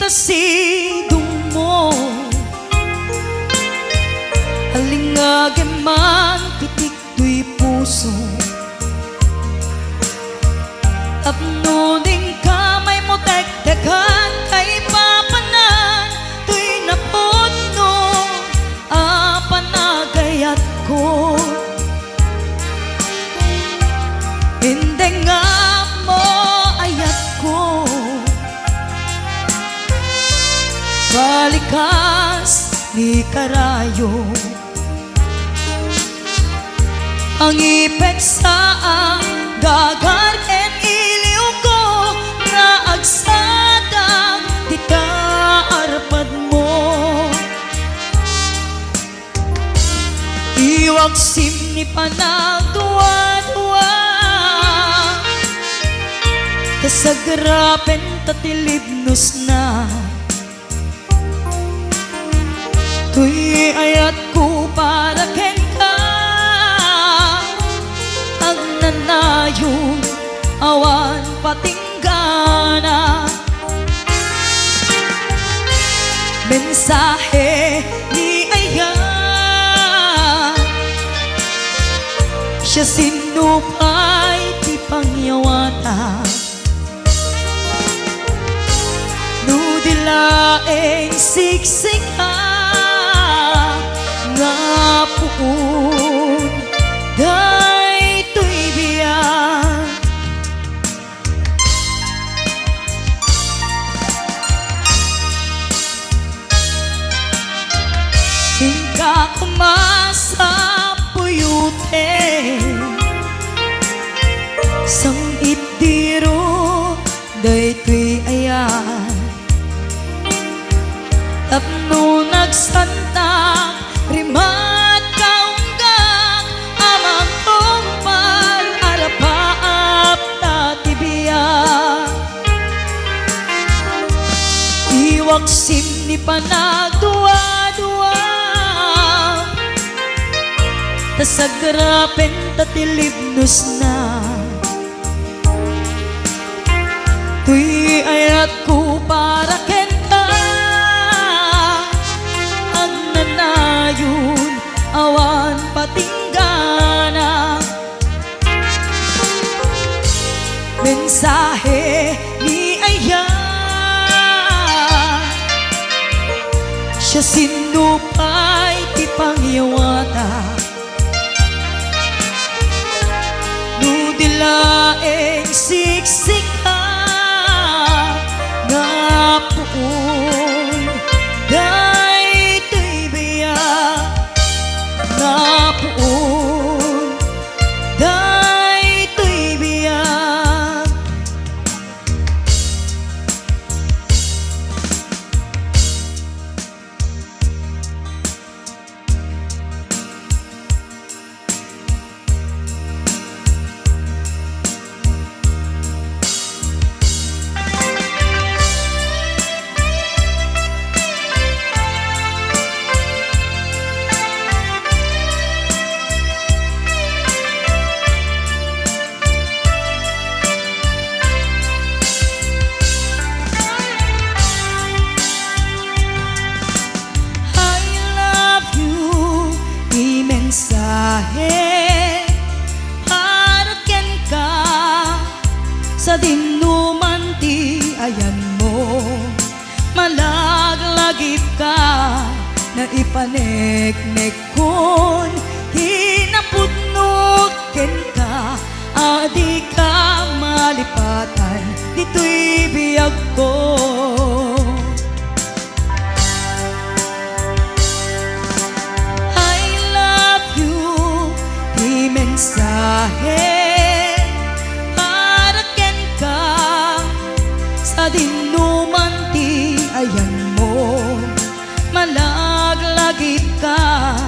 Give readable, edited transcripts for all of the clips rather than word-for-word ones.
tasidong mo, alingage man pitik tuy puso, tapnuning kamay mo dagdagan kay papanan tuy napudno apanagayat ko. Hindi nga mo ayat ko, balikas ni karayo, ang ipek sa ang gagar ken iliw ko nga agsadang di ka arpad mo. Iwagsim ni panagduwa-duwa, kasagrapen tatilibnos na, tuy ayat ko para ken ka, ang nanayon awan patinggana. Mensahe ni ayan, siya sinupay ti pangyawata, nudilaeng siksik nga puun daytoy biyak. Hingga kumasa puyute sang itdiro daytoy ayan, tapno nagsantang rimat kaunggak amang tungpal arapaap tatibiyak. Iwagsim ni panagduwa-duwa, tasagrapen tatilibnos na, tuy ayat ko para ken ka, ang nanayon awan patinggana. Mensahe ni ayan, siya sinupay ti pangyawata, nudilaeng siksik nga puun daytoy biyak, nga puun daytoy biyak. Mensahe para ken ka, sa dinuman ti ayan mo, malaglagip ka na ipaneknek kon hinapudnog ken ka, adi ka malipatan dito'y biyag ko. Mensahe para ken ka, sa dinuman ti ayan mo, malaglagip ka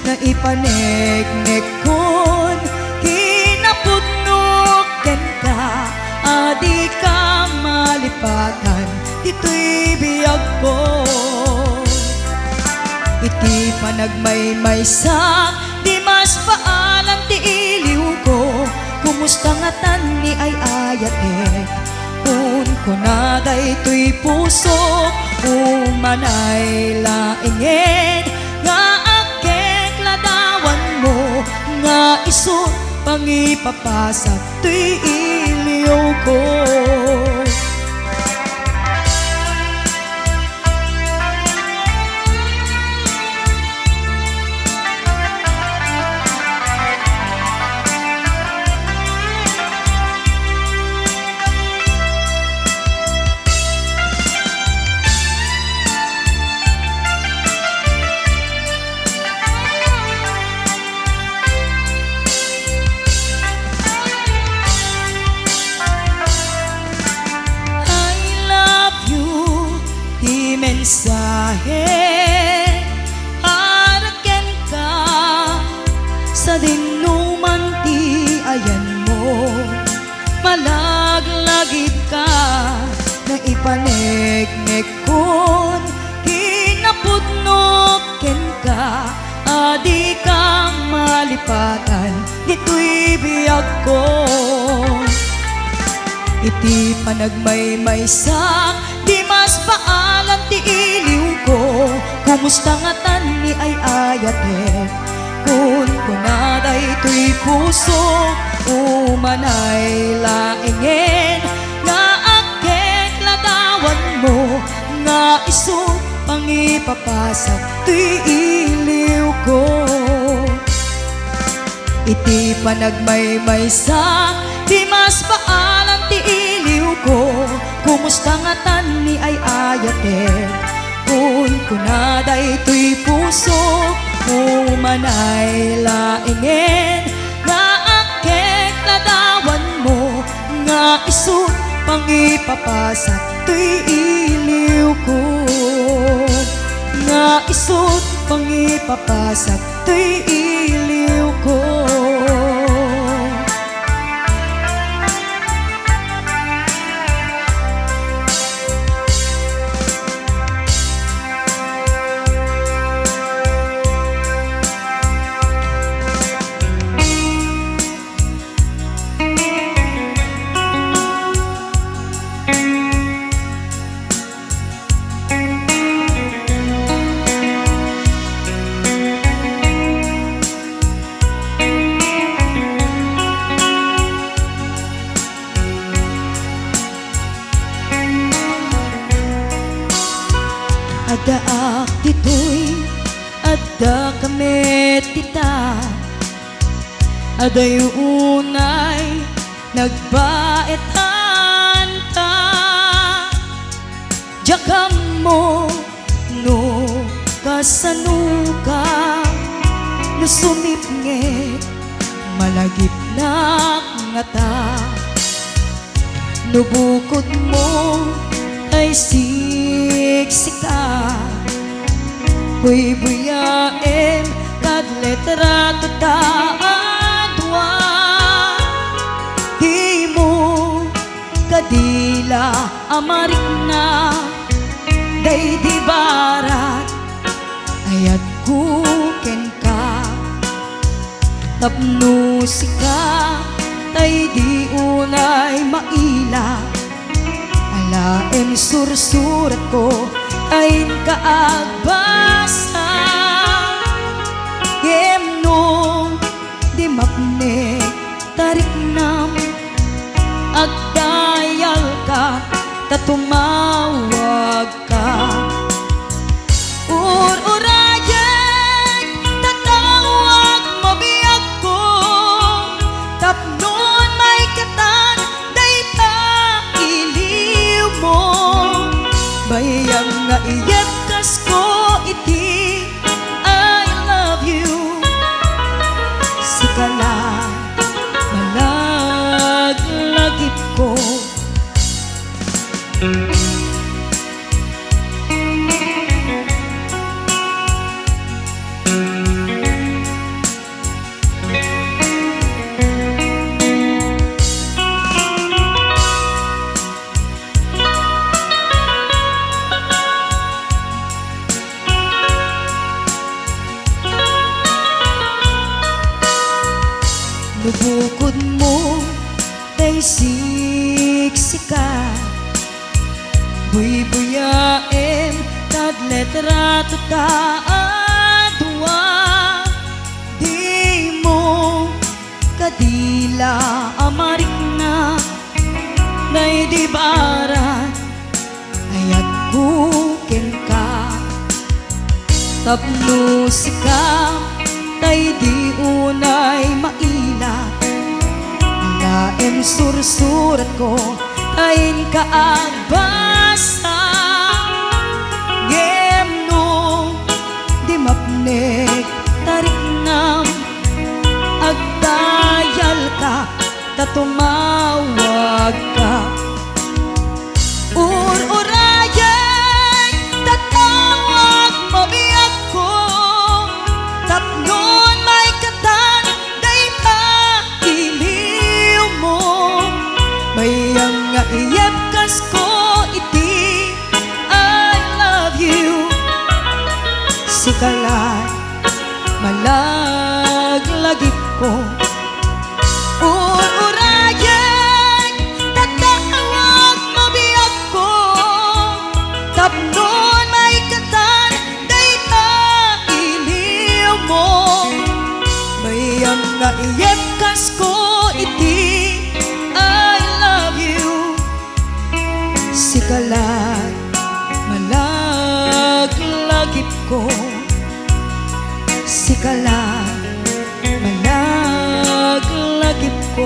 na ipaneknek kon hinapudnog ken ka, adi ka malipatan dito'y biyag ko. Iti panagmaymaysa di mas paalam ti iliw ko, kumusta nga tan ni ay ayatek, Kung kunaday to'y puso umanay laingin nga akek ladawan mo nga isot pangipapasak to'y iliw ko. Mensahe araken ka sa dinuman ti ayan mo, malaglagid ka na ipaneknek kon kinapudnoken ka, adi ka malipatan dito'y biyag ko. Iti panagmaymaysak di mas paalam ti iliw ko, kumusta nga tan ni ay ayate. Kun kunaday to'y puso umanay laingin nga akek ladawan mo nga isut pangipapasak to'y iliw ko. Iti panagmaymaysak di mas paalam ti iliw ko, kumusta nga tan ni ay ayate. Kun kunaday to'y puso umanay laingin nga akek ladawan mo nga isut pangipapasak to'y iliw ko, nga isut pangipapasak to'y iliw ko. Ada ak dito'y ada kamet tita, ada unay nagbaetan ta, jakam mo no kasanuka no sumipnget malagip na ngata, no bukod mo ay siksika, huy buyaem kad letra tataadwa, di mo kadila amarik na day di barat ayat kuken ka, tapno sika tay di unay maila, alaem sursurat ko ay kaagbasa, yemno di mapne tarik nam agdayal ka tatumawag ka, ururayek tatawag mabiyag ko, tapnon may katan dayta iliw mo, bayang nga iyep kas ko iti I love you, sikala malaglagip ko. Lubukod mo ay siksika, trato ta adwa, di mo kadila amarik na nay di baran ayat kuken ka tapno sika tay di unay maila laem sursurat ko tayin ka agbasa ngemno di mapnek tarik nam agdayal ka tatumawag ka ur-urayan tatawag mabiyak ko tapnon may katan day pa iliw mo mayang nga iyepkas ko iti I love you sikalan malaglagip ko ur-urayan tatawag mabiyak ko tapnon may katan day ka iliw mo mayang nga iyepkas ko iti I love you sikalan malaglagip ko sikalan malaglagip ko